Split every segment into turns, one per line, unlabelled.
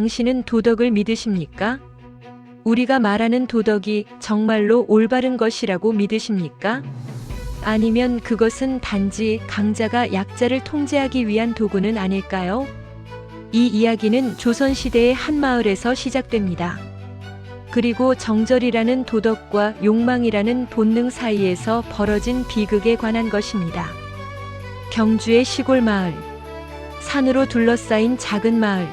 당신은 도덕을 믿으십니까? 우리가 말하는 도덕이 정말로 올바른 것이라고 믿으십니까? 아니면 그것은 단지 강자가 약자를 통제하기 위한 도구는 아닐까요? 이 이야기는 조선시대의 한 마을에서 시작됩니다. 그리고 정절이라는 도덕과 욕망이라는 본능 사이에서 벌어진 비극에 관한 것입니다. 경주의 시골 마을, 산으로 둘러싸인 작은 마을,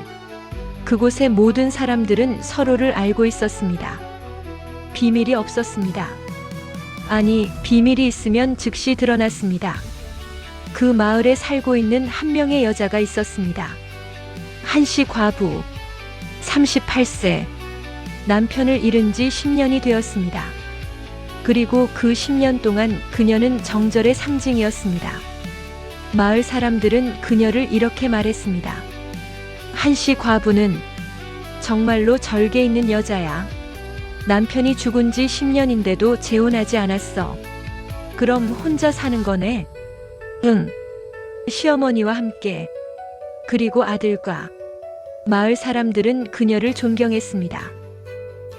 그곳의 모든 사람들은 서로를 알고 있었습니다. 비밀이 없었습니다. 아니, 비밀이 있으면 즉시 드러났습니다. 그 마을에 살고 있는 한 명의 여자가 있었습니다. 한씨 과부, 38세, 남편을 잃은 지 10년이 되었습니다. 그리고 그 10년 동안 그녀는 정절의 상징이었습니다. 마을 사람들은 그녀를 이렇게 말했습니다. 한씨 과부는 정말로 절개 있는 여자야. 남편이 죽은 지 10년인데도 재혼하지 않았어. 그럼 혼자 사는 거네? 응. 시어머니와 함께. 그리고 아들과. 마을 사람들은 그녀를 존경했습니다.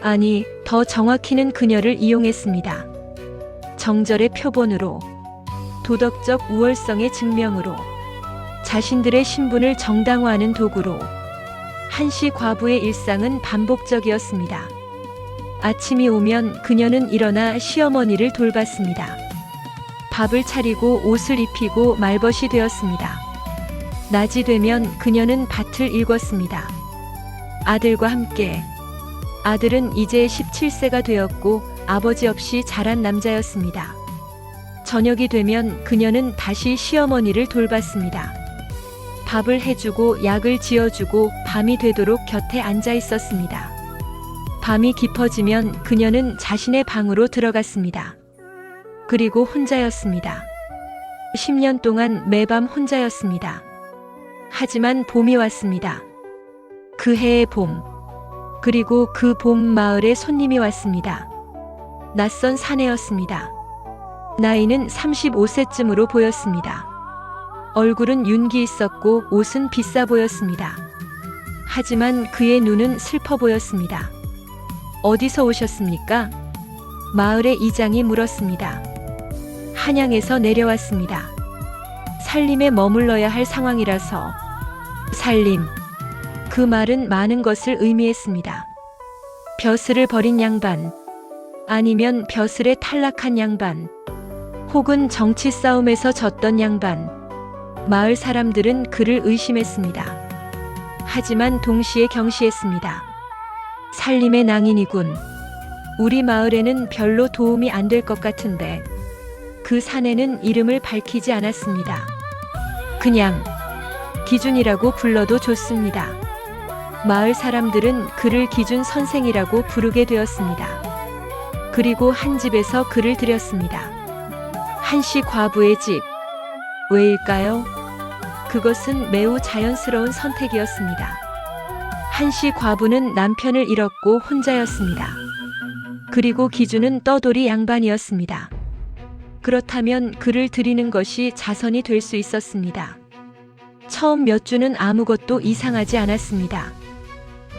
아니, 더 정확히는 그녀를 이용했습니다. 정절의 표본으로, 도덕적 우월성의 증명으로, 자신들의 신분을 정당화하는 도구로. 한씨 과부의 일상은 반복적이었습니다. 아침이 오면 그녀는 일어나 시어머니를 돌봤습니다. 밥을 차리고 옷을 입히고 말벗이 되었습니다. 낮이 되면 그녀는 밭을 일궜습니다. 아들과 함께. 아들은 이제 17세가 되었고 아버지 없이 자란 남자였습니다. 저녁이 되면 그녀는 다시 시어머니를 돌봤습니다. 밥을 해주고 약을 지어주고 밤이 되도록 곁에 앉아 있었습니다. 밤이 깊어지면 그녀는 자신의 방으로 들어갔습니다. 그리고 혼자였습니다. 10년 동안 매밤 혼자였습니다. 하지만 봄이 왔습니다. 그 해의 봄. 그리고 그 봄 마을에 손님이 왔습니다. 낯선 사내였습니다. 나이는 35세쯤으로 보였습니다. 얼굴은 윤기 있었고 옷은 비싸 보였습니다. 하지만 그의 눈은 슬퍼 보였습니다. 어디서 오셨습니까? 마을의 이장이 물었습니다. 한양에서 내려왔습니다. 살림에 머물러야 할 상황이라서. 살림. 그 말은 많은 것을 의미했습니다. 벼슬을 버린 양반, 아니면 벼슬에 탈락한 양반, 혹은 정치 싸움에서 졌던 양반. 마을 사람들은 그를 의심했습니다. 하지만 동시에 경시했습니다. 살림의 낭인이군. 우리 마을에는 별로 도움이 안 될 것 같은데. 그 사내는 이름을 밝히지 않았습니다. 그냥 기준이라고 불러도 좋습니다. 마을 사람들은 그를 기준 선생이라고 부르게 되었습니다. 그리고 한 집에서 그를 들였습니다. 한씨 과부의 집. 왜일까요? 그것은 매우 자연스러운 선택이었습니다. 한씨 과부는 남편을 잃었고 혼자였습니다. 그리고 기준은 떠돌이 양반이었습니다. 그렇다면 그를 들이는 것이 자선이 될 수 있었습니다. 처음 몇 주는 아무것도 이상하지 않았습니다.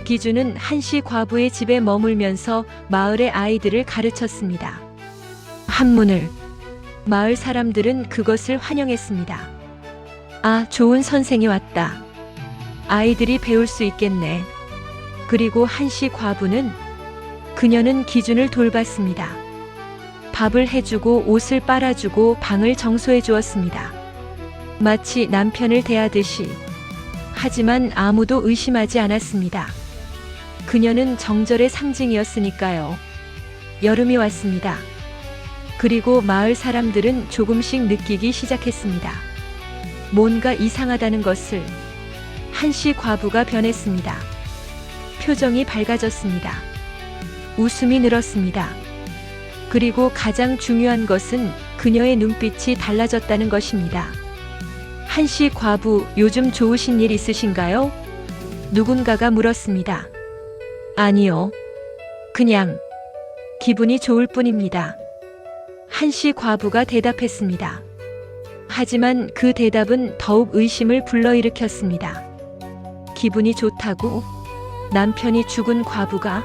기준은 한씨 과부의 집에 머물면서 마을의 아이들을 가르쳤습니다. 한문을. 마을 사람들은 그것을 환영했습니다. 아, 좋은 선생이 왔다. 아이들이 배울 수 있겠네. 그리고 한씨 과부는, 그녀는 기준을 돌봤습니다. 밥을 해주고 옷을 빨아주고 방을 청소해 주었습니다. 마치 남편을 대하듯이. 하지만 아무도 의심하지 않았습니다. 그녀는 정절의 상징이었으니까요. 여름이 왔습니다. 그리고 마을 사람들은 조금씩 느끼기 시작했습니다. 뭔가 이상하다는 것을. 한씨 과부가 변했습니다. 표정이 밝아졌습니다. 웃음이 늘었습니다. 그리고 가장 중요한 것은 그녀의 눈빛이 달라졌다는 것입니다. 한씨 과부, 요즘 좋으신 일 있으신가요? 누군가가 물었습니다. 아니요. 그냥 기분이 좋을 뿐입니다. 한씨 과부가 대답했습니다. 하지만 그 대답은 더욱 의심을 불러일으켰습니다. 기분이 좋다고? 남편이 죽은 과부가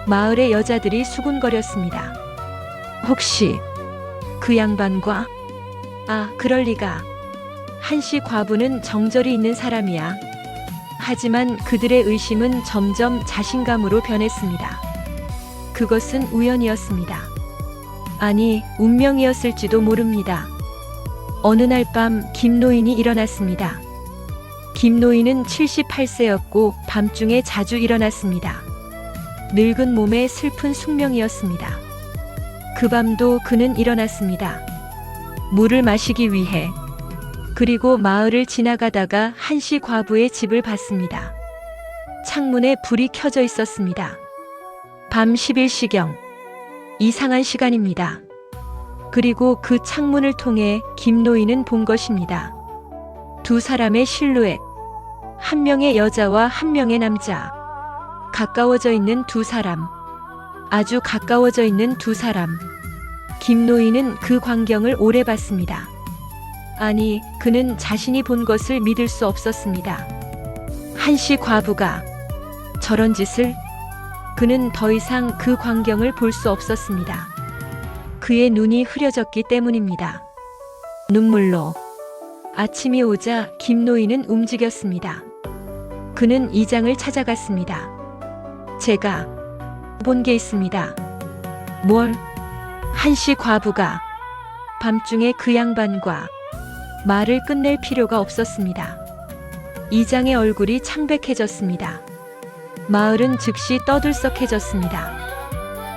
마을의 여자들이 수군거렸습니다. 혹시 그 양반과? 아, 그럴 리가. 한씨 과부는 정절이 있는 사람이야. 하지만 그들의 의심은 점점 자신감으로 변했습니다. 그것은 우연이었습니다. 아니, 운명이었을지도 모릅니다. 어느 날 밤 김노인이 일어났습니다. 김노인은 78세였고 밤중에 자주 일어났습니다. 늙은 몸에 슬픈 숙명이었습니다. 그 밤도 그는 일어났습니다. 물을 마시기 위해. 그리고 마을을 지나가다가 한씨 과부의 집을 봤습니다. 창문에 불이 켜져 있었습니다. 밤 11시경. 이상한 시간입니다. 그리고 그 창문을 통해 김노인은 본 것입니다. 두 사람의 실루엣. 한 명의 여자와 한 명의 남자. 가까워져 있는 두 사람. 아주 가까워져 있는 두 사람. 김노인은 그 광경을 오래 봤습니다. 아니, 그는 자신이 본 것을 믿을 수 없었습니다. 한씨 과부가 저런 짓을? 그는 더 이상 그 광경을 볼 수 없었습니다. 그의 눈이 흐려졌기 때문입니다. 눈물로. 아침이 오자 김노인은 움직였습니다. 그는 이장을 찾아갔습니다. 제가 본 게 있습니다. 뭘? 한씨 과부가. 밤중에 그 양반과. 말을 끝낼 필요가 없었습니다. 이장의 얼굴이 창백해졌습니다. 마을은 즉시 떠들썩해졌습니다.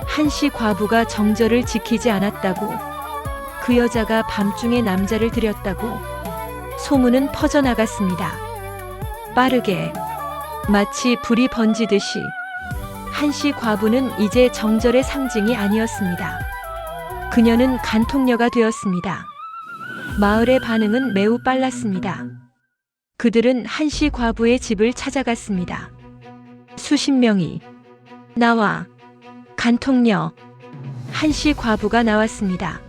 한씨 과부가 정절을 지키지 않았다고, 그 여자가 밤중에 남자를 들였다고 소문은 퍼져나갔습니다. 빠르게, 마치 불이 번지듯이. 한씨 과부는 이제 정절의 상징이 아니었습니다. 그녀는 간통녀가 되었습니다. 마을의 반응은 매우 빨랐습니다. 그들은 한씨 과부의 집을 찾아갔습니다. 수십 명이. 나와. 간통녀. 한씨 과부가 나왔습니다.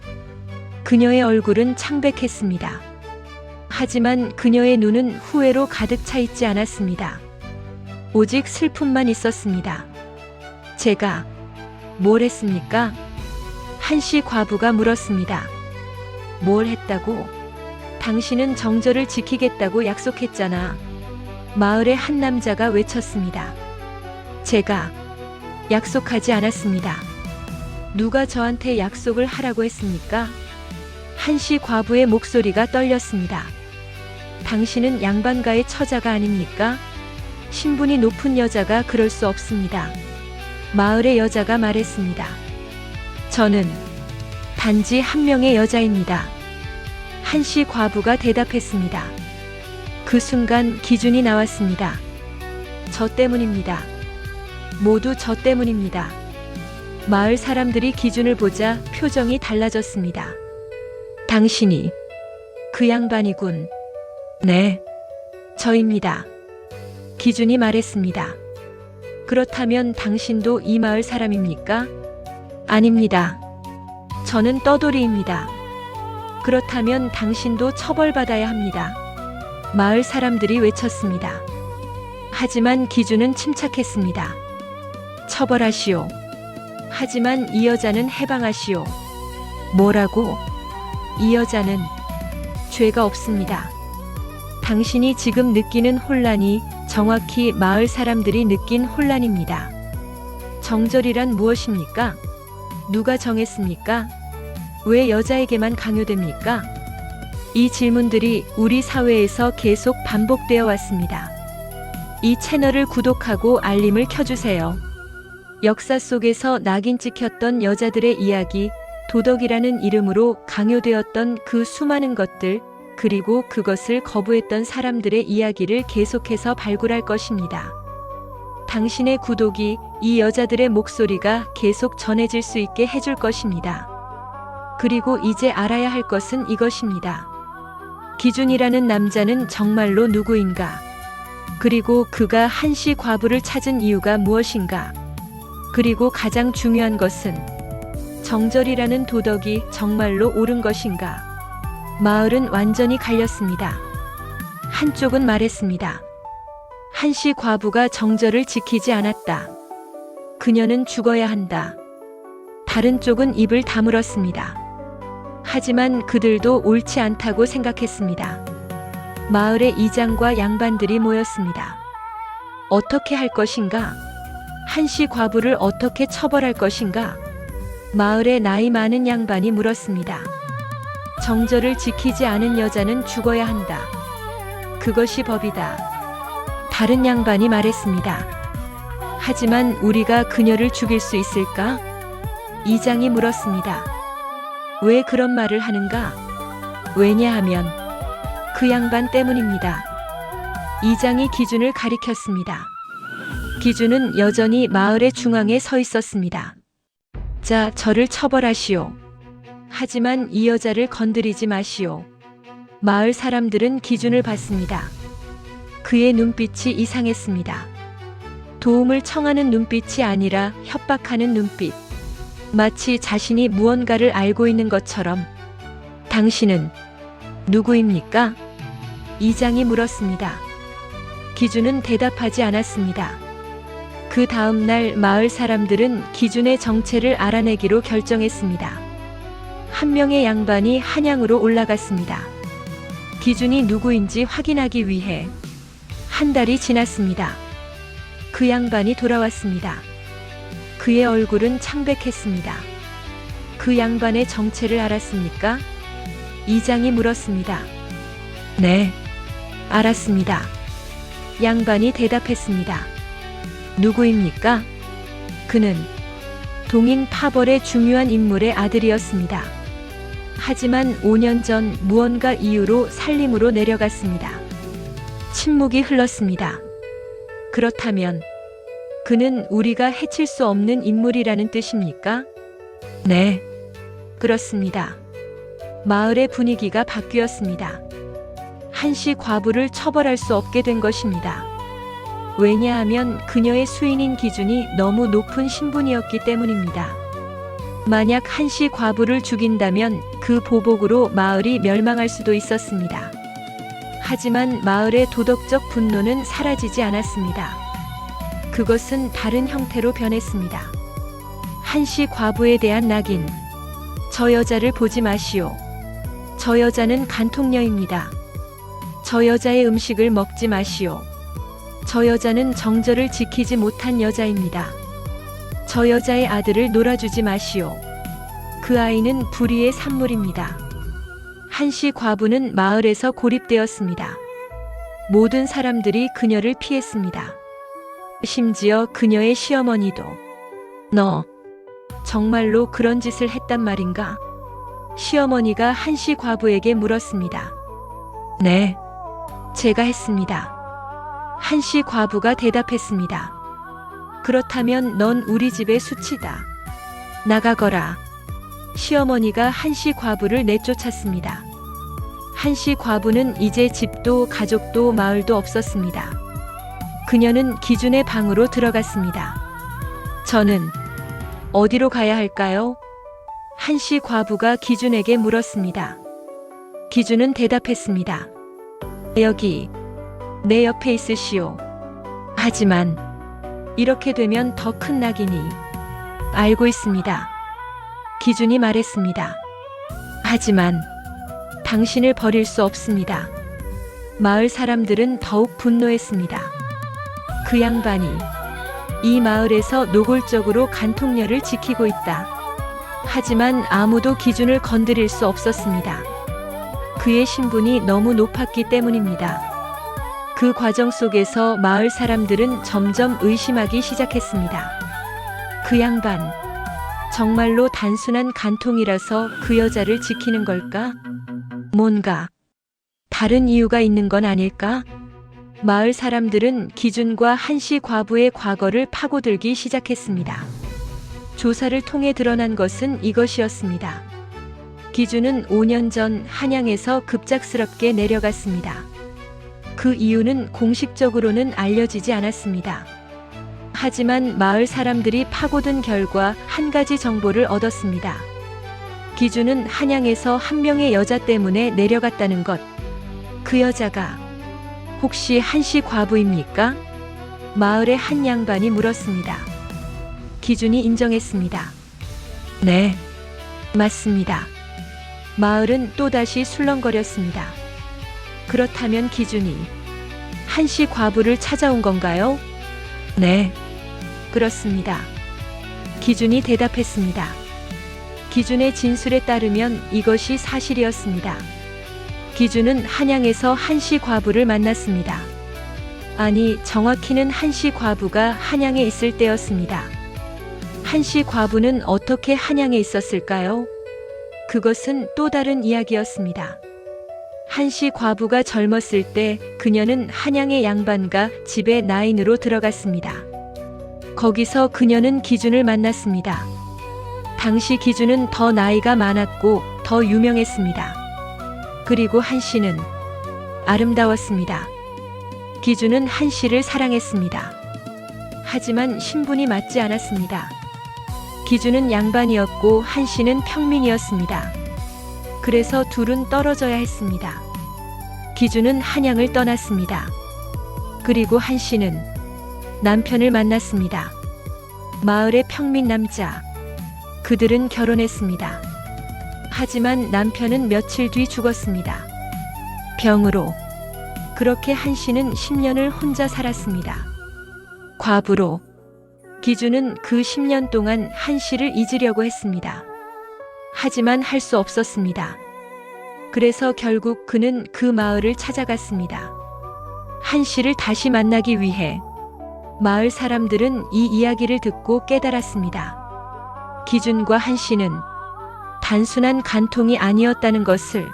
그녀의 얼굴은 창백했습니다. 하지만 그녀의 눈은 후회로 가득 차 있지 않았습니다. 오직 슬픔만 있었습니다. 제가 뭘 했습니까? 한씨 과부가 물었습니다. 뭘 했다고? 당신은 정절을 지키겠다고 약속했잖아. 마을의 한 남자가 외쳤습니다. 제가 약속하지 않았습니다. 누가 저한테 약속을 하라고 했습니까? 한씨 과부의 목소리가 떨렸습니다. 당신은 양반가의 처자가 아닙니까? 신분이 높은 여자가 그럴 수 없습니다. 마을의 여자가 말했습니다. 저는 단지 한 명의 여자입니다. 한씨 과부가 대답했습니다. 그 순간 기준이 나왔습니다. 저 때문입니다. 모두 저 때문입니다. 마을 사람들이 기준을 보자 표정이 달라졌습니다. 당신이 그 양반이군. 네, 저입니다. 기준이 말했습니다. 그렇다면 당신도 이 마을 사람입니까? 아닙니다. 저는 떠돌이입니다. 그렇다면 당신도 처벌받아야 합니다. 마을 사람들이 외쳤습니다. 하지만 기준은 침착했습니다. 처벌하시오. 하지만 이 여자는 해방하시오. 뭐라고? 이 여자는 죄가 없습니다. 당신이 지금 느끼는 혼란이 정확히 마을 사람들이 느낀 혼란입니다. 정절이란 무엇입니까? 누가 정했습니까? 왜 여자에게만 강요됩니까? 이 질문들이 우리 사회에서 계속 반복되어 왔습니다. 이 채널을 구독하고 알림을 켜주세요. 역사 속에서 낙인 찍혔던 여자들의 이야기, 도덕이라는 이름으로 강요되었던 그 수많은 것들, 그리고 그것을 거부했던 사람들의 이야기를 계속해서 발굴할 것입니다. 당신의 구독이 이 여자들의 목소리가 계속 전해질 수 있게 해줄 것입니다. 그리고 이제 알아야 할 것은 이것입니다. 기준이라는 남자는 정말로 누구인가? 그리고 그가 한씨 과부를 찾은 이유가 무엇인가? 그리고 가장 중요한 것은 정절이라는 도덕이 정말로 옳은 것인가? 마을은 완전히 갈렸습니다. 한쪽은 말했습니다. 한씨 과부가 정절을 지키지 않았다. 그녀는 죽어야 한다. 다른 쪽은 입을 다물었습니다. 하지만 그들도 옳지 않다고 생각했습니다. 마을의 이장과 양반들이 모였습니다. 어떻게 할 것인가? 한씨 과부를 어떻게 처벌할 것인가? 마을의 나이 많은 양반이 물었습니다. 정절을 지키지 않은 여자는 죽어야 한다. 그것이 법이다. 다른 양반이 말했습니다. 하지만 우리가 그녀를 죽일 수 있을까? 이장이 물었습니다. 왜 그런 말을 하는가? 왜냐하면 그 양반 때문입니다. 이장이 기준을 가리켰습니다. 기준은 여전히 마을의 중앙에 서 있었습니다. 자, 저를 처벌하시오. 하지만 이 여자를 건드리지 마시오. 마을 사람들은 기준을 봤습니다. 그의 눈빛이 이상했습니다. 도움을 청하는 눈빛이 아니라 협박하는 눈빛. 마치 자신이 무언가를 알고 있는 것처럼. 당신은 누구입니까? 이장이 물었습니다. 기준은 대답하지 않았습니다. 그 다음 날 마을 사람들은 기준의 정체를 알아내기로 결정했습니다. 한 명의 양반이 한양으로 올라갔습니다. 기준이 누구인지 확인하기 위해. 한 달이 지났습니다. 그 양반이 돌아왔습니다. 그의 얼굴은 창백했습니다. 그 양반의 정체를 알았습니까? 이장이 물었습니다. 네, 알았습니다. 양반이 대답했습니다. 누구입니까? 그는 동인 파벌의 중요한 인물의 아들이었습니다. 하지만 5년 전 무언가 이유로 살림으로 내려갔습니다. 침묵이 흘렀습니다. 그렇다면 그는 우리가 해칠 수 없는 인물이라는 뜻입니까? 네, 그렇습니다. 마을의 분위기가 바뀌었습니다. 한씨 과부를 처벌할 수 없게 된 것입니다. 왜냐하면 그녀의 수인인 기준이 너무 높은 신분이었기 때문입니다. 만약 한씨 과부를 죽인다면 그 보복으로 마을이 멸망할 수도 있었습니다. 하지만 마을의 도덕적 분노는 사라지지 않았습니다. 그것은 다른 형태로 변했습니다. 한씨 과부에 대한 낙인. 저 여자를 보지 마시오. 저 여자는 간통녀입니다. 저 여자의 음식을 먹지 마시오. 저 여자는 정절을 지키지 못한 여자입니다. 저 여자의 아들을 놀아주지 마시오. 그 아이는 불의의 산물입니다. 한씨 과부는 마을에서 고립되었습니다. 모든 사람들이 그녀를 피했습니다. 심지어 그녀의 시어머니도. 너 정말로 그런 짓을 했단 말인가? 시어머니가 한씨 과부에게 물었습니다. 네, 제가 했습니다. 한씨 과부가 대답했습니다. 그렇다면 넌 우리 집의 수치다. 나가거라. 시어머니가 한씨 과부를 내쫓았습니다. 한씨 과부는 이제 집도 가족도 마을도 없었습니다. 그녀는 기준의 방으로 들어갔습니다. 저는 어디로 가야 할까요? 한씨 과부가 기준에게 물었습니다. 기준은 대답했습니다. 여기, 내 옆에 있으시오. 하지만 이렇게 되면 더 큰 낙인이. 알고 있습니다. 기준이 말했습니다. 하지만 당신을 버릴 수 없습니다. 마을 사람들은 더욱 분노했습니다. 그 양반이 이 마을에서 노골적으로 간통녀를 지키고 있다. 하지만 아무도 기준을 건드릴 수 없었습니다. 그의 신분이 너무 높았기 때문입니다. 그 과정 속에서 마을 사람들은 점점 의심하기 시작했습니다. 그 양반, 정말로 단순한 간통이라서 그 여자를 지키는 걸까? 뭔가 다른 이유가 있는 건 아닐까? 마을 사람들은 기준과 한씨 과부의 과거를 파고들기 시작했습니다. 조사를 통해 드러난 것은 이것이었습니다. 기준은 5년 전 한양에서 급작스럽게 내려갔습니다. 그 이유는 공식적으로는 알려지지 않았습니다. 하지만 마을 사람들이 파고든 결과 한 가지 정보를 얻었습니다. 기준은 한양에서 한 명의 여자 때문에 내려갔다는 것. 그 여자가 혹시 한씨 과부입니까? 마을의 한 양반이 물었습니다. 기준이 인정했습니다. 네, 맞습니다. 마을은 또다시 술렁거렸습니다. 그렇다면 기준이 한씨 과부를 찾아온 건가요? 네, 그렇습니다. 기준이 대답했습니다. 기준의 진술에 따르면 이것이 사실이었습니다. 기준은 한양에서 한씨 과부를 만났습니다. 아니, 정확히는 한씨 과부가 한양에 있을 때였습니다. 한씨 과부는 어떻게 한양에 있었을까요? 그것은 또 다른 이야기였습니다. 한씨 과부가 젊었을 때 그녀는 한양의 양반과 집에 나인으로 들어갔습니다. 거기서 그녀는 기준을 만났습니다. 당시 기준은 더 나이가 많았고 더 유명했습니다. 그리고 한씨는 아름다웠습니다. 기준은 한씨를 사랑했습니다. 하지만 신분이 맞지 않았습니다. 기준은 양반이었고 한씨는 평민이었습니다. 그래서 둘은 떨어져야 했습니다. 기준은 한양을 떠났습니다. 그리고 한씨는 남편을 만났습니다. 마을의 평민 남자. 그들은 결혼했습니다. 하지만 남편은 며칠 뒤 죽었습니다. 병으로. 그렇게 한씨는 10년을 혼자 살았습니다. 과부로. 기준은 그 10년 동안 한씨를 잊으려고 했습니다. 하지만 할 수 없었습니다. 그래서 결국 그는 그 마을을 찾아갔습니다. 한씨를 다시 만나기 위해. 마을 사람들은 이 이야기를 듣고 깨달았습니다. 기준과 한씨는 단순한 간통이 아니었다는 것을,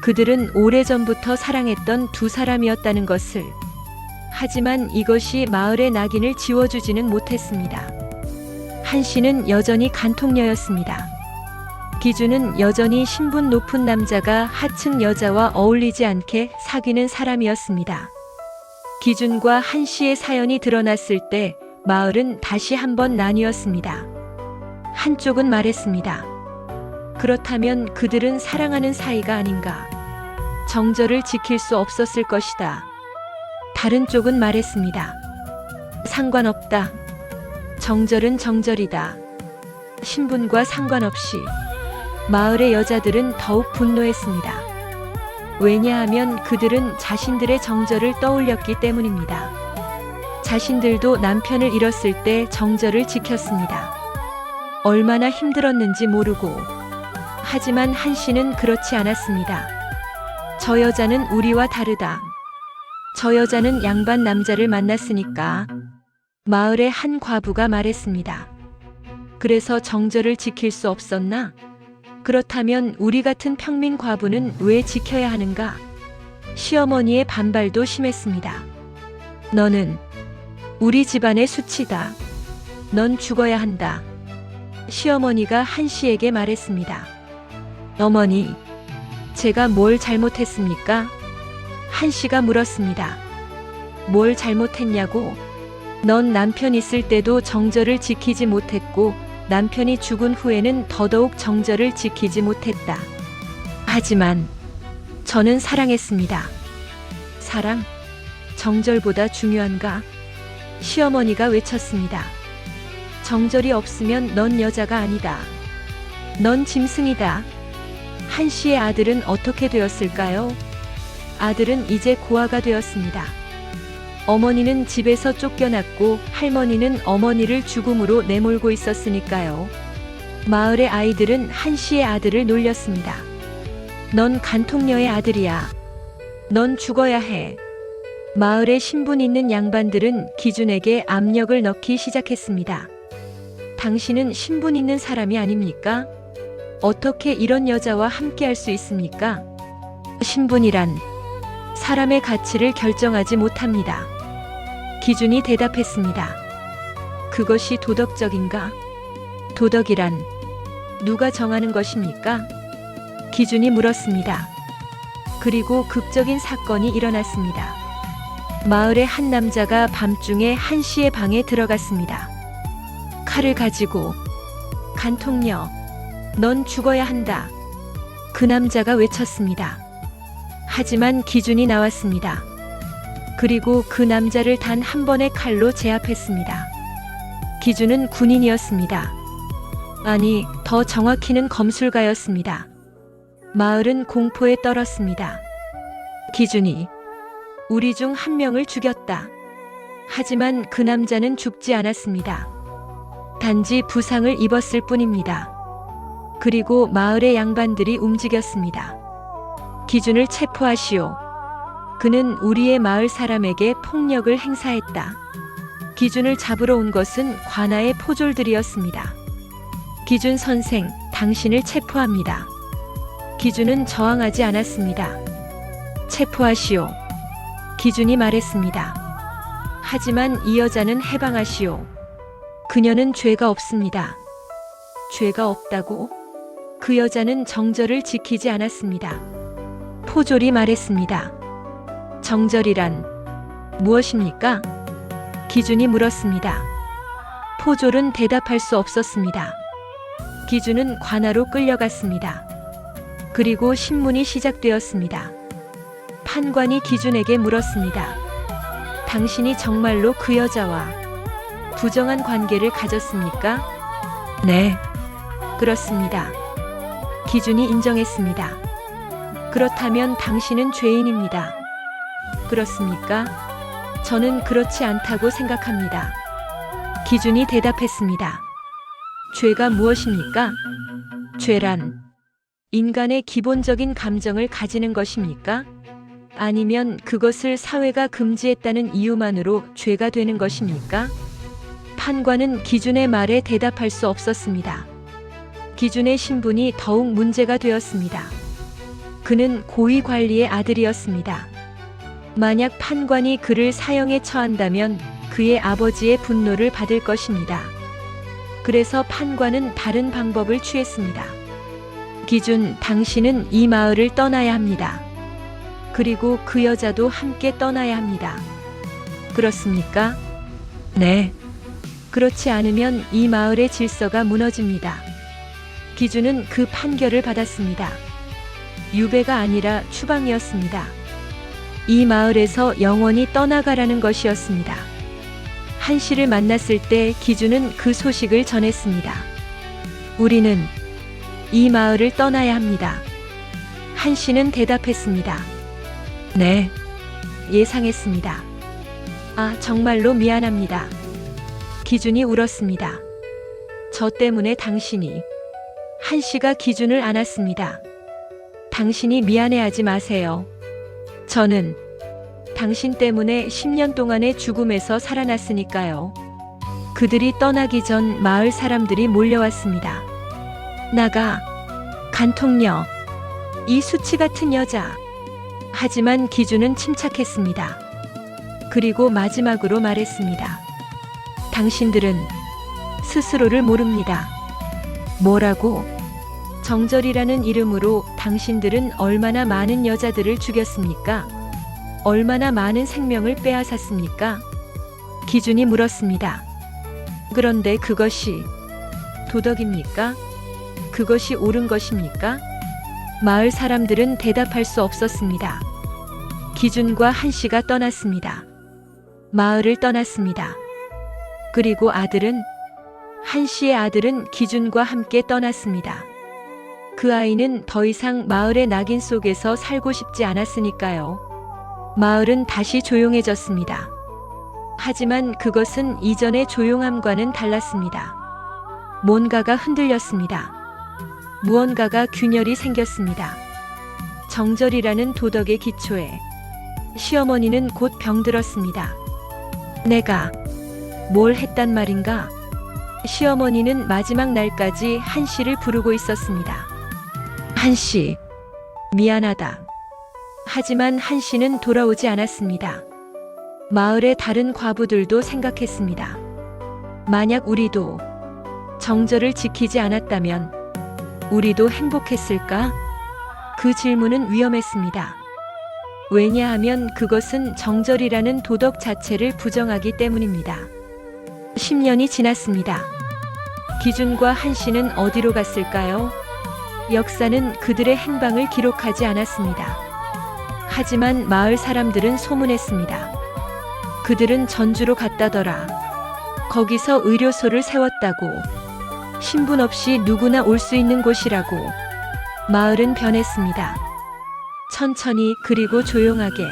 그들은 오래전부터 사랑했던 두 사람이었다는 것을. 하지만 이것이 마을의 낙인을 지워주지는 못했습니다. 한씨는 여전히 간통녀였습니다. 기준은 여전히 신분 높은 남자가 하층 여자와 어울리지 않게 사귀는 사람이었습니다. 기준과 한씨의 사연이 드러났을 때 마을은 다시 한번 나뉘었습니다. 한쪽은 말했습니다. 그렇다면 그들은 사랑하는 사이가 아닌가. 정절을 지킬 수 없었을 것이다. 다른 쪽은 말했습니다. 상관없다. 정절은 정절이다. 신분과 상관없이. 마을의 여자들은 더욱 분노했습니다. 왜냐하면 그들은 자신들의 정절을 떠올렸기 때문입니다. 자신들도 남편을 잃었을 때 정절을 지켰습니다. 얼마나 힘들었는지 모르고. 하지만 한씨는 그렇지 않았습니다. 저 여자는 우리와 다르다. 저 여자는 양반 남자를 만났으니까. 마을의 한 과부가 말했습니다. 그래서 정절을 지킬 수 없었나? 그렇다면 우리 같은 평민 과부는 왜 지켜야 하는가? 시어머니의 반발도 심했습니다. 너는 우리 집안의 수치다. 넌 죽어야 한다. 시어머니가 한씨에게 말했습니다. 어머니, 제가 뭘 잘못했습니까? 한씨가 물었습니다. 뭘 잘못했냐고? 넌 남편 있을 때도 정절을 지키지 못했고 남편이 죽은 후에는 더더욱 정절을 지키지 못했다. 하지만 저는 사랑했습니다. 사랑? 정절보다 중요한가? 시어머니가 외쳤습니다. 정절이 없으면 넌 여자가 아니다. 넌 짐승이다. 한씨의 아들은 어떻게 되었을까요? 아들은 이제 고아가 되었습니다. 어머니는 집에서 쫓겨났고 할머니는 어머니를 죽음으로 내몰고 있었으니까요. 마을의 아이들은 한씨의 아들을 놀렸습니다. 넌 간통녀의 아들이야. 넌 죽어야 해. 마을의 신분 있는 양반들은 기준에게 압력을 넣기 시작했습니다. 당신은 신분 있는 사람이 아닙니까? 어떻게 이런 여자와 함께할 수 있습니까? 신분이란 사람의 가치를 결정하지 못합니다. 기준이 대답했습니다. 그것이 도덕적인가? 도덕이란 누가 정하는 것입니까? 기준이 물었습니다. 그리고 극적인 사건이 일어났습니다. 마을의 한 남자가 밤중에 한씨의 방에 들어갔습니다. 칼을 가지고 간통녀, 넌 죽어야 한다. 그 남자가 외쳤습니다. 하지만 기준이 나왔습니다. 그리고 그 남자를 단 한 번의 칼로 제압했습니다. 기준은 군인이었습니다. 아니, 더 정확히는 검술가였습니다. 마을은 공포에 떨었습니다. 기준이 우리 중 한 명을 죽였다. 하지만 그 남자는 죽지 않았습니다. 단지 부상을 입었을 뿐입니다. 그리고 마을의 양반들이 움직였습니다. 기준을 체포하시오. 그는 우리의 마을 사람에게 폭력을 행사했다. 기준을 잡으러 온 것은 관아의 포졸들이었습니다. 기준 선생, 당신을 체포합니다. 기준은 저항하지 않았습니다. 체포하시오. 기준이 말했습니다. 하지만 이 여자는 해방하시오. 그녀는 죄가 없습니다. 죄가 없다고? 그 여자는 정절을 지키지 않았습니다. 포졸이 말했습니다. 정절이란 무엇입니까? 기준이 물었습니다. 포졸은 대답할 수 없었습니다. 기준은 관아로 끌려갔습니다. 그리고 신문이 시작되었습니다. 판관이 기준에게 물었습니다. 당신이 정말로 그 여자와 부정한 관계를 가졌습니까? 네, 그렇습니다. 기준이 인정했습니다. 그렇다면 당신은 죄인입니다. 그렇습니까? 저는 그렇지 않다고 생각합니다. 기준이 대답했습니다. 죄가 무엇입니까? 죄란 인간의 기본적인 감정을 가지는 것입니까? 아니면 그것을 사회가 금지했다는 이유만으로 죄가 되는 것입니까? 판관은 기준의 말에 대답할 수 없었습니다. 기준의 신분이 더욱 문제가 되었습니다. 그는 고위관리의 아들이었습니다. 만약 판관이 그를 사형에 처한다면 그의 아버지의 분노를 받을 것입니다. 그래서 판관은 다른 방법을 취했습니다. 기준, 당신은 이 마을을 떠나야 합니다. 그리고 그 여자도 함께 떠나야 합니다. 그렇습니까? 네. 그렇지 않으면 이 마을의 질서가 무너집니다. 기준은 그 판결을 받았습니다. 유배가 아니라 추방이었습니다. 이 마을에서 영원히 떠나가라는 것이었습니다. 한 씨를 만났을 때 기준은 그 소식을 전했습니다. 우리는 이 마을을 떠나야 합니다. 한 씨는 대답했습니다. 네, 예상했습니다. 아, 정말로 미안합니다. 기준이 울었습니다. 저 때문에 당신이. 한 씨가 기준을 안았습니다. 당신이 미안해하지 마세요. 저는 당신 때문에 10년 동안의 죽음에서 살아났으니까요. 그들이 떠나기 전 마을 사람들이 몰려왔습니다. 나가, 간통녀, 이 수치 같은 여자. 하지만 기준은 침착했습니다. 그리고 마지막으로 말했습니다. 당신들은 스스로를 모릅니다. 뭐라고? 정절이라는 이름으로 당신들은 얼마나 많은 여자들을 죽였습니까? 얼마나 많은 생명을 빼앗았습니까? 기준이 물었습니다. 그런데 그것이 도덕입니까? 그것이 옳은 것입니까? 마을 사람들은 대답할 수 없었습니다. 기준과 한 씨가 떠났습니다. 마을을 떠났습니다. 그리고 한 씨의 아들은 기준과 함께 떠났습니다. 그 아이는 더 이상 마을의 낙인 속에서 살고 싶지 않았으니까요. 마을은 다시 조용해졌습니다. 하지만 그것은 이전의 조용함과는 달랐습니다. 뭔가가 흔들렸습니다. 무언가가 균열이 생겼습니다. 정절이라는 도덕의 기초에 시어머니는 곧 병들었습니다. 내가 뭘 했단 말인가? 시어머니는 마지막 날까지 한 씨를 부르고 있었습니다. 한 씨, 미안하다. 하지만 한 씨는 돌아오지 않았습니다. 마을의 다른 과부들도 생각했습니다. 만약 우리도 정절을 지키지 않았다면 우리도 행복했을까? 그 질문은 위험했습니다. 왜냐하면 그것은 정절이라는 도덕 자체를 부정하기 때문입니다. 10년이 지났습니다. 기준과 한 씨는 어디로 갔을까요? 역사는 그들의 행방을 기록하지 않았습니다. 하지만 마을 사람들은 소문했습니다. 그들은 전주로 갔다더라. 거기서 의료소를 세웠다고. 신분 없이 누구나 올 수 있는 곳이라고. 마을은 변했습니다. 천천히 그리고 조용하게.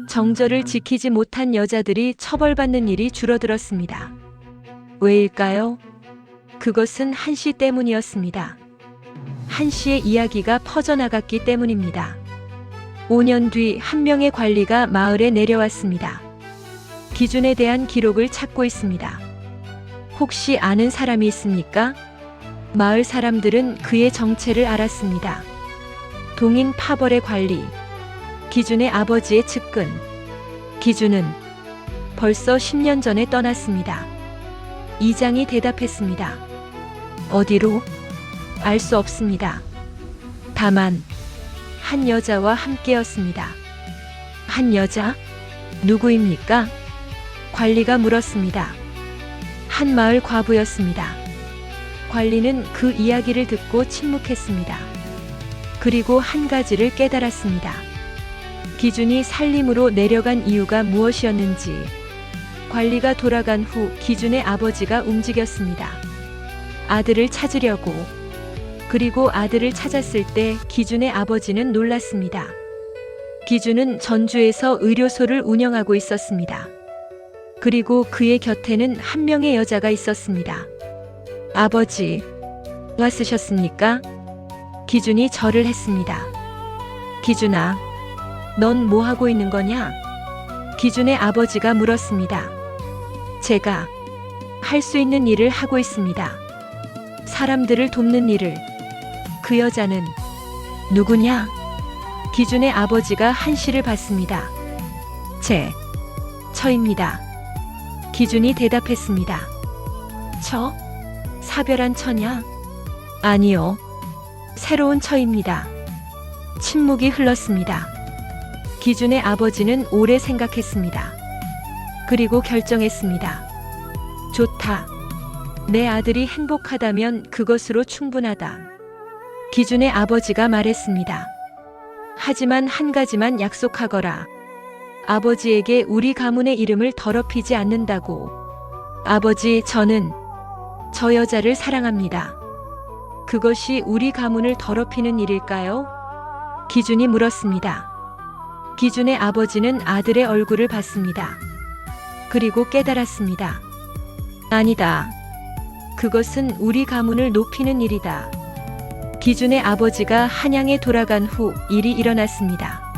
정절을 지키지 못한 여자들이 처벌받는 일이 줄어들었습니다. 왜일까요? 그것은 한씨 때문이었습니다. 한씨의 이야기가 퍼져나갔기 때문입니다. 5년 뒤 한 명의 관리가 마을에 내려왔습니다. 기준에 대한 기록을 찾고 있습니다. 혹시 아는 사람이 있습니까? 마을 사람들은 그의 정체를 알았습니다. 동인 파벌의 관리, 기준의 아버지의 측근. 기준은 벌써 10년 전에 떠났습니다. 이장이 대답했습니다. 어디로? 알 수 없습니다. 다만 한 여자와 함께였습니다. 한 여자? 누구입니까? 관리가 물었습니다. 한 마을 과부였습니다. 관리는 그 이야기를 듣고 침묵했습니다. 그리고 한 가지를 깨달았습니다. 기준이 살림으로 내려간 이유가 무엇이었는지. 관리가 돌아간 후 기준의 아버지가 움직였습니다. 아들을 찾으려고. 그리고 아들을 찾았을 때 기준의 아버지는 놀랐습니다. 기준은 전주에서 의료소를 운영하고 있었습니다. 그리고 그의 곁에는 한 명의 여자가 있었습니다. 아버지, 왔으셨습니까? 기준이 절을 했습니다. 기준아, 넌 뭐 하고 있는 거냐? 기준의 아버지가 물었습니다. 제가 할 수 있는 일을 하고 있습니다. 사람들을 돕는 일을. 그 여자는 누구냐? 기준의 아버지가 한씨를 봤습니다. 처입니다. 기준이 대답했습니다. 처? 사별한 처냐? 아니요. 새로운 처입니다. 침묵이 흘렀습니다. 기준의 아버지는 오래 생각했습니다. 그리고 결정했습니다. 좋다. 내 아들이 행복하다면 그것으로 충분하다. 기준의 아버지가 말했습니다. 하지만 한 가지만 약속하거라. 아버지에게 우리 가문의 이름을 더럽히지 않는다고. 아버지, 저는 저 여자를 사랑합니다. 그것이 우리 가문을 더럽히는 일일까요? 기준이 물었습니다. 기준의 아버지는 아들의 얼굴을 봤습니다. 그리고 깨달았습니다. 아니다. 그것은 우리 가문을 높이는 일이다. 기준의 아버지가 한양에 돌아간 후 일이 일어났습니다.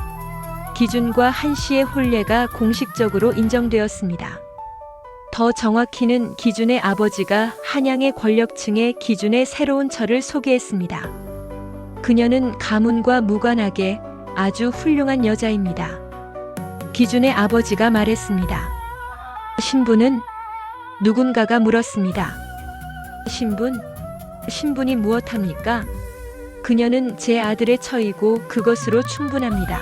기준과 한씨의 혼례가 공식적으로 인정되었습니다. 더 정확히는 기준의 아버지가 한양의 권력층에 기준의 새로운 처를 소개했습니다. 그녀는 가문과 무관하게 아주 훌륭한 여자입니다. 기준의 아버지가 말했습니다. 신분은? 누군가가 물었습니다. 신분이 무엇합니까? 그녀는 제 아들의 처이고 그것으로 충분합니다.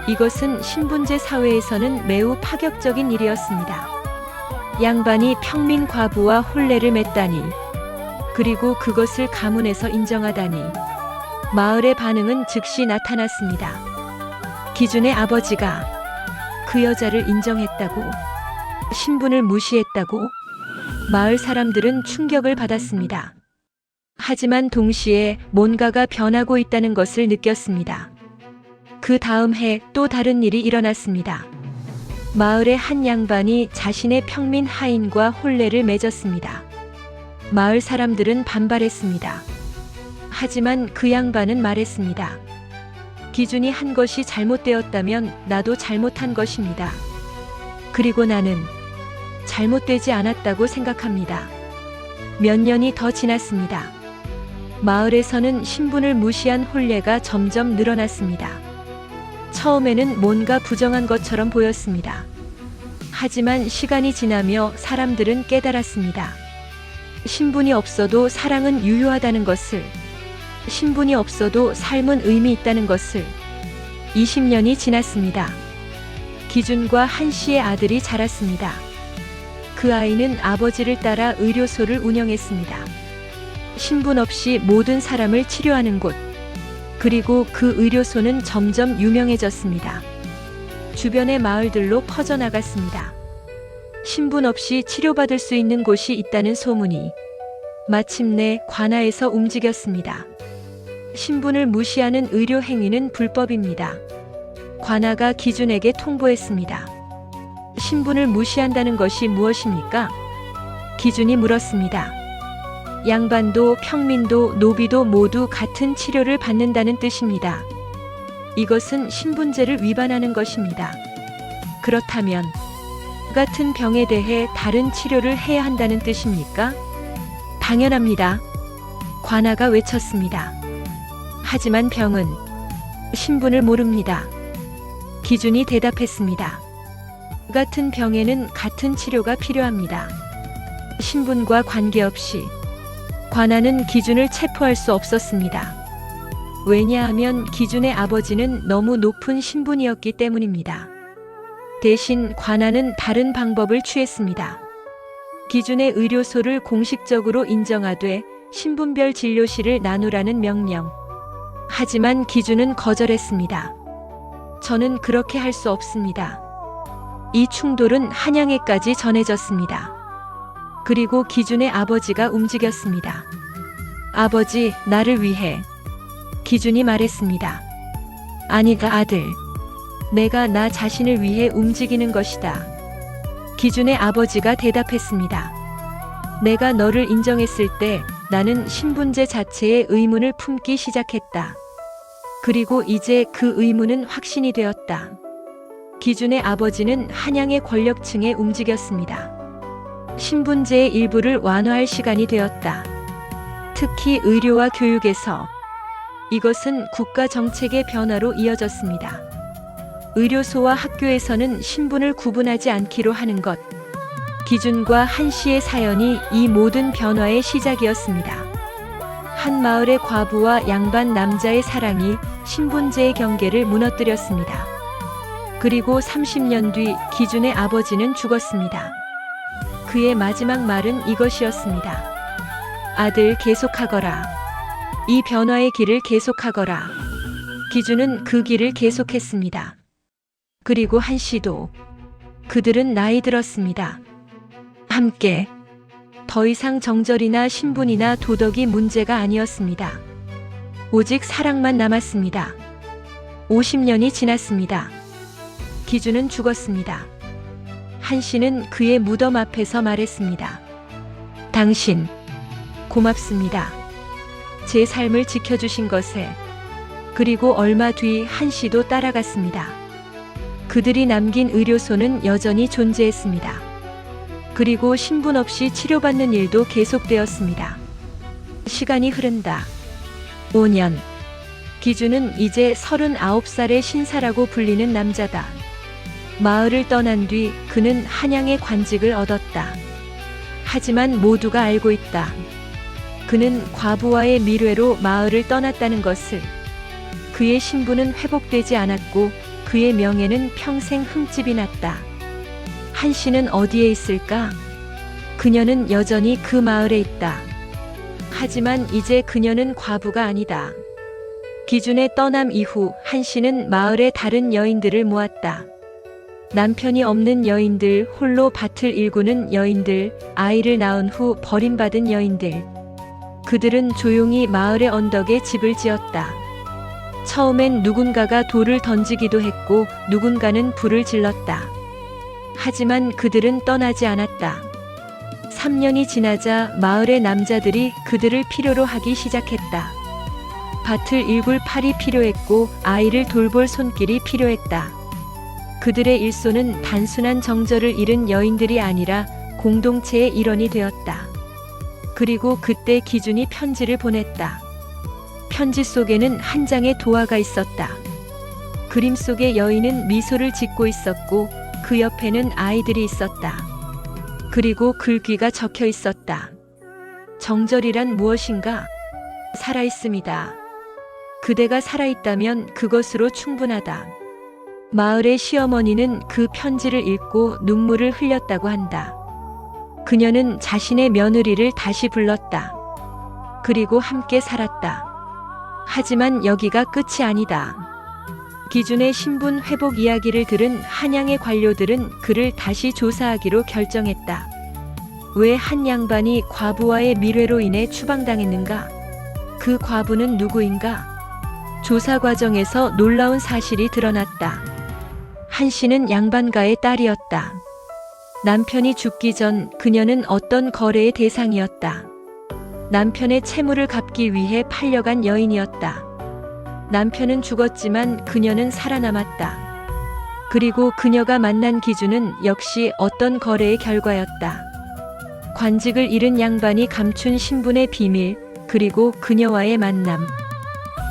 이것은 신분제 사회에서는 매우 파격적인 일이었습니다. 양반이 평민 과부와 혼례를 맺다니, 그리고 그것을 가문에서 인정하다니. 마을의 반응은 즉시 나타났습니다. 기준의 아버지가 그 여자를 인정했다고? 신분을 무시했다고? 마을 사람들은 충격을 받았습니다. 하지만 동시에 뭔가가 변하고 있다는 것을 느꼈습니다. 그 다음 해 또 다른 일이 일어났습니다. 마을의 한 양반이 자신의 평민 하인과 혼례를 맺었습니다. 마을 사람들은 반발했습니다. 하지만 그 양반은 말했습니다. 기준이 한 것이 잘못되었다면 나도 잘못한 것입니다. 그리고 나는 잘못되지 않았다고 생각합니다. 몇 년이 더 지났습니다. 마을에서는 신분을 무시한 혼례가 점점 늘어났습니다. 처음에는 뭔가 부정한 것처럼 보였습니다. 하지만 시간이 지나며 사람들은 깨달았습니다. 신분이 없어도 사랑은 유효하다는 것을, 신분이 없어도 삶은 의미 있다는 것을. 20년이 지났습니다. 기준과 한씨의 아들이 자랐습니다. 그 아이는 아버지를 따라 의료소를 운영했습니다. 신분 없이 모든 사람을 치료하는 곳. 그리고 그 의료소는 점점 유명해졌습니다. 주변의 마을들로 퍼져나갔습니다. 신분 없이 치료받을 수 있는 곳이 있다는 소문이 마침내 관아에서 움직였습니다. 신분을 무시하는 의료 행위는 불법입니다. 관아가 기준에게 통보했습니다. 신분을 무시한다는 것이 무엇입니까? 기준이 물었습니다. 양반도 평민도 노비도 모두 같은 치료를 받는다는 뜻입니다. 이것은 신분제를 위반하는 것입니다. 그렇다면 같은 병에 대해 다른 치료를 해야 한다는 뜻입니까? 당연합니다. 관아가 외쳤습니다. 하지만 병은 신분을 모릅니다. 기준이 대답했습니다. 같은 병에는 같은 치료가 필요합니다. 신분과 관계없이 관아는 기준을 체포할 수 없었습니다. 왜냐하면 기준의 아버지는 너무 높은 신분이었기 때문입니다. 대신 관아는 다른 방법을 취했습니다. 기준의 의료소를 공식적으로 인정하되 신분별 진료실을 나누라는 명령. 하지만 기준은 거절했습니다. 저는 그렇게 할 수 없습니다. 이 충돌은 한양에까지 전해졌습니다. 그리고 기준의 아버지가 움직였습니다. 아버지, 나를 위해. 기준이 말했습니다. 아니다, 아들. 내가 나 자신을 위해 움직이는 것이다. 기준의 아버지가 대답했습니다. 내가 너를 인정했을 때 나는 신분제 자체에 의문을 품기 시작했다. 그리고 이제 그 의문은 확신이 되었다. 기준의 아버지는 한양의 권력층에 움직였습니다. 신분제의 일부를 완화할 시간이 되었다. 특히 의료와 교육에서. 이것은 국가 정책의 변화로 이어졌습니다. 의료소와 학교에서는 신분을 구분하지 않기로 하는 것. 기준과 한 씨의 사연이 이 모든 변화의 시작이었습니다. 한 마을의 과부와 양반 남자의 사랑이 신분제의 경계를 무너뜨렸습니다. 그리고 30년 뒤 기준의 아버지는 죽었습니다. 그의 마지막 말은 이것이었습니다. 아들, 계속하거라. 이 변화의 길을 계속하거라. 기준은 그 길을 계속했습니다. 그리고 한 씨도. 그들은 나이 들었습니다. 함께. 더 이상 정절이나 신분이나 도덕이 문제가 아니었습니다. 오직 사랑만 남았습니다. 50년이 지났습니다. 기준은 죽었습니다. 한 씨는 그의 무덤 앞에서 말했습니다. 당신, 고맙습니다. 제 삶을 지켜주신 것에. 그리고 얼마 뒤 한 씨도 따라갔습니다. 그들이 남긴 의료소는 여전히 존재했습니다. 그리고 신분 없이 치료받는 일도 계속되었습니다. 시간이 흐른다. 5년. 기준은 이제 39살의 신사라고 불리는 남자다. 마을을 떠난 뒤 그는 한양의 관직을 얻었다. 하지만 모두가 알고 있다. 그는 과부와의 밀회로 마을을 떠났다는 것을. 그의 신분은 회복되지 않았고 그의 명예는 평생 흠집이 났다. 한 씨는 어디에 있을까? 그녀는 여전히 그 마을에 있다. 하지만 이제 그녀는 과부가 아니다. 기준의 떠남 이후 한 씨는 마을의 다른 여인들을 모았다. 남편이 없는 여인들, 홀로 밭을 일구는 여인들, 아이를 낳은 후 버림받은 여인들. 그들은 조용히 마을의 언덕에 집을 지었다. 처음엔 누군가가 돌을 던지기도 했고 누군가는 불을 질렀다. 하지만 그들은 떠나지 않았다. 3년이 지나자 마을의 남자들이 그들을 필요로 하기 시작했다. 밭을 일굴 팔이 필요했고 아이를 돌볼 손길이 필요했다. 그들의 일손은 단순한 정절을 잃은 여인들이 아니라 공동체의 일원이 되었다. 그리고 그때 기준이 편지를 보냈다. 편지 속에는 한 장의 도화가 있었다. 그림 속의 여인은 미소를 짓고 있었고 그 옆에는 아이들이 있었다. 그리고 글귀가 적혀 있었다. 정절이란 무엇인가? 살아있습니다. 그대가 살아있다면 그것으로 충분하다. 마을의 시어머니는 그 편지를 읽고 눈물을 흘렸다고 한다. 그녀는 자신의 며느리를 다시 불렀다. 그리고 함께 살았다. 하지만 여기가 끝이 아니다. 기준의 신분 회복 이야기를 들은 한양의 관료들은 그를 다시 조사하기로 결정했다. 왜 한 양반이 과부와의 밀회로 인해 추방당했는가? 그 과부는 누구인가? 조사 과정에서 놀라운 사실이 드러났다. 한 씨는 양반가의 딸이었다. 남편이 죽기 전 그녀는 어떤 거래의 대상이었다. 남편의 채무를 갚기 위해 팔려간 여인이었다. 남편은 죽었지만 그녀는 살아남았다. 그리고 그녀가 만난 기준은 역시 어떤 거래의 결과였다. 관직을 잃은 양반이 감춘 신분의 비밀, 그리고 그녀와의 만남.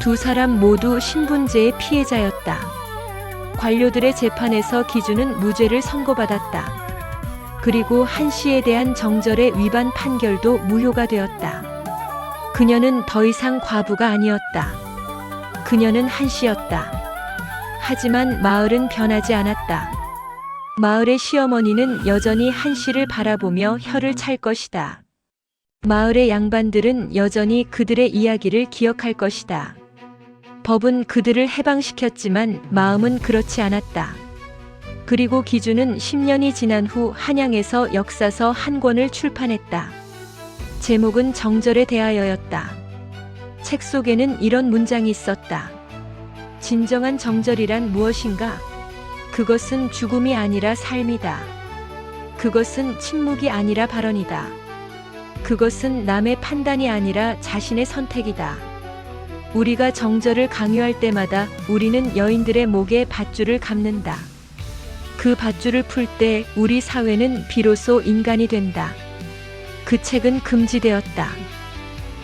두 사람 모두 신분제의 피해자였다. 관료들의 재판에서 기준은 무죄를 선고받았다. 그리고 한 씨에 대한 정절의 위반 판결도 무효가 되었다. 그녀는 더 이상 과부가 아니었다. 그녀는 한 씨였다. 하지만 마을은 변하지 않았다. 마을의 시어머니는 여전히 한 씨를 바라보며 혀를 찰 것이다. 마을의 양반들은 여전히 그들의 이야기를 기억할 것이다. 법은 그들을 해방시켰지만 마음은 그렇지 않았다. 그리고 기준은 10년이 지난 후 한양에서 역사서 한 권을 출판했다. 제목은 정절에 대하여였다. 책 속에는 이런 문장이 있었다. 진정한 정절이란 무엇인가? 그것은 죽음이 아니라 삶이다. 그것은 침묵이 아니라 발언이다. 그것은 남의 판단이 아니라 자신의 선택이다. 우리가 정절을 강요할 때마다 우리는 여인들의 목에 밧줄을 감는다. 그 밧줄을 풀 때 우리 사회는 비로소 인간이 된다. 그 책은 금지되었다.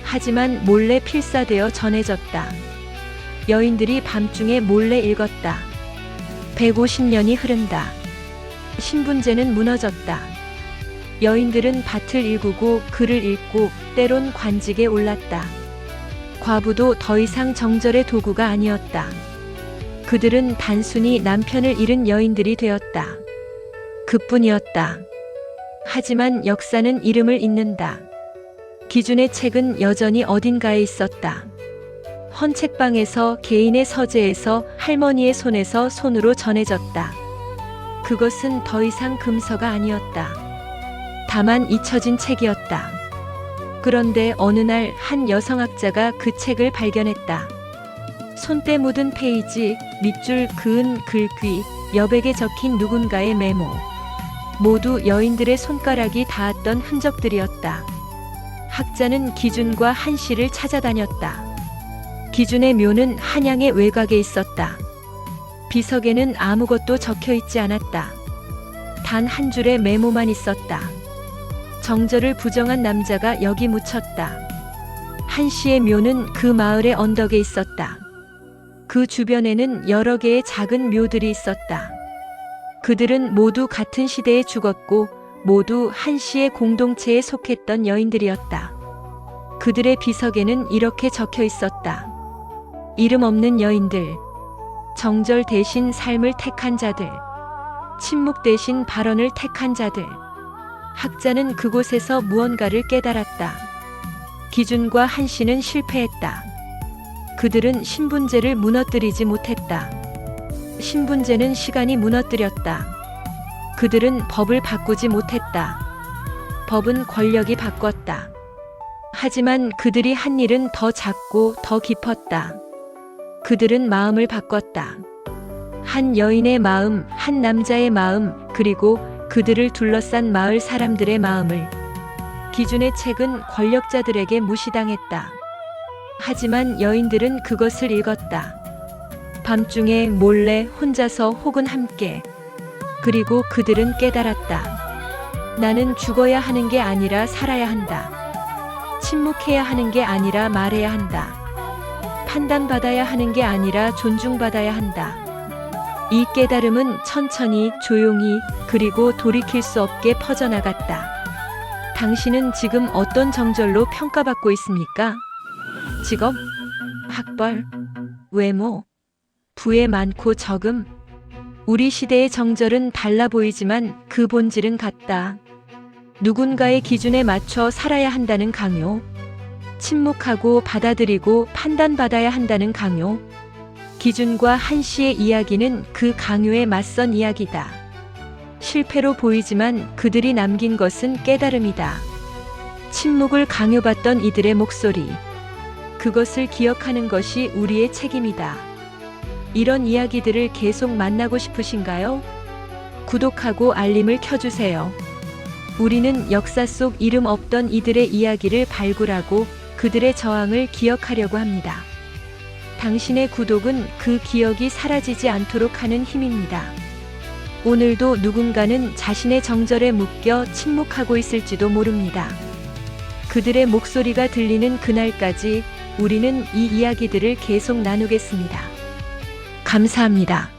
하지만 몰래 필사되어 전해졌다. 여인들이 밤중에 몰래 읽었다. 150년이 흐른다. 신분제는 무너졌다. 여인들은 밭을 일구고 글을 읽고 때론 관직에 올랐다. 과부도 더 이상 정절의 도구가 아니었다. 그들은 단순히 남편을 잃은 여인들이 되었다. 그뿐이었다. 하지만 역사는 이름을 잇는다. 기준의 책은 여전히 어딘가에 있었다. 헌책방에서, 개인의 서재에서, 할머니의 손에서 손으로 전해졌다. 그것은 더 이상 금서가 아니었다. 다만 잊혀진 책이었다. 그런데 어느 날 한 여성학자가 그 책을 발견했다. 손때 묻은 페이지, 밑줄 그은 글귀, 여백에 적힌 누군가의 메모. 모두 여인들의 손가락이 닿았던 흔적들이었다. 학자는 기준과 한 씨를 찾아다녔다. 기준의 묘는 한양의 외곽에 있었다. 비석에는 아무것도 적혀 있지 않았다. 단 한 줄의 메모만 있었다. 정절을 부정한 남자가 여기 묻혔다. 한 씨의 묘는 그 마을의 언덕에 있었다. 그 주변에는 여러 개의 작은 묘들이 있었다. 그들은 모두 같은 시대에 죽었고 모두 한 씨의 공동체에 속했던 여인들이었다. 그들의 비석에는 이렇게 적혀 있었다. 이름 없는 여인들, 정절 대신 삶을 택한 자들, 침묵 대신 발언을 택한 자들. 학자는 그곳에서 무언가를 깨달았다. 기준과 한 씨는 실패했다. 그들은 신분제를 무너뜨리지 못했다. 신분제는 시간이 무너뜨렸다. 그들은 법을 바꾸지 못했다. 법은 권력이 바꿨다. 하지만 그들이 한 일은 더 작고 더 깊었다. 그들은 마음을 바꿨다. 한 여인의 마음, 한 남자의 마음, 그리고 그들을 둘러싼 마을 사람들의 마음을. 기준의 책은 권력자들에게 무시당했다. 하지만 여인들은 그것을 읽었다. 밤중에 몰래 혼자서 혹은 함께. 그리고 그들은 깨달았다. 나는 죽어야 하는 게 아니라 살아야 한다. 침묵해야 하는 게 아니라 말해야 한다. 판단받아야 하는 게 아니라 존중받아야 한다. 이 깨달음은 천천히, 조용히, 그리고 돌이킬 수 없게 퍼져나갔다. 당신은 지금 어떤 정절로 평가받고 있습니까? 직업, 학벌, 외모, 부의 많고 적음. 우리 시대의 정절은 달라 보이지만 그 본질은 같다. 누군가의 기준에 맞춰 살아야 한다는 강요. 침묵하고 받아들이고 판단받아야 한다는 강요. 기준과 한시의 이야기는 그 강요에 맞선 이야기다. 실패로 보이지만 그들이 남긴 것은 깨달음이다. 침묵을 강요받던 이들의 목소리. 그것을 기억하는 것이 우리의 책임이다. 이런 이야기들을 계속 만나고 싶으신가요? 구독하고 알림을 켜주세요. 우리는 역사 속 이름 없던 이들의 이야기를 발굴하고 그들의 저항을 기억하려고 합니다. 당신의 구독은 그 기억이 사라지지 않도록 하는 힘입니다. 오늘도 누군가는 자신의 정절에 묶여 침묵하고 있을지도 모릅니다. 그들의 목소리가 들리는 그날까지 우리는 이 이야기들을 계속 나누겠습니다. 감사합니다.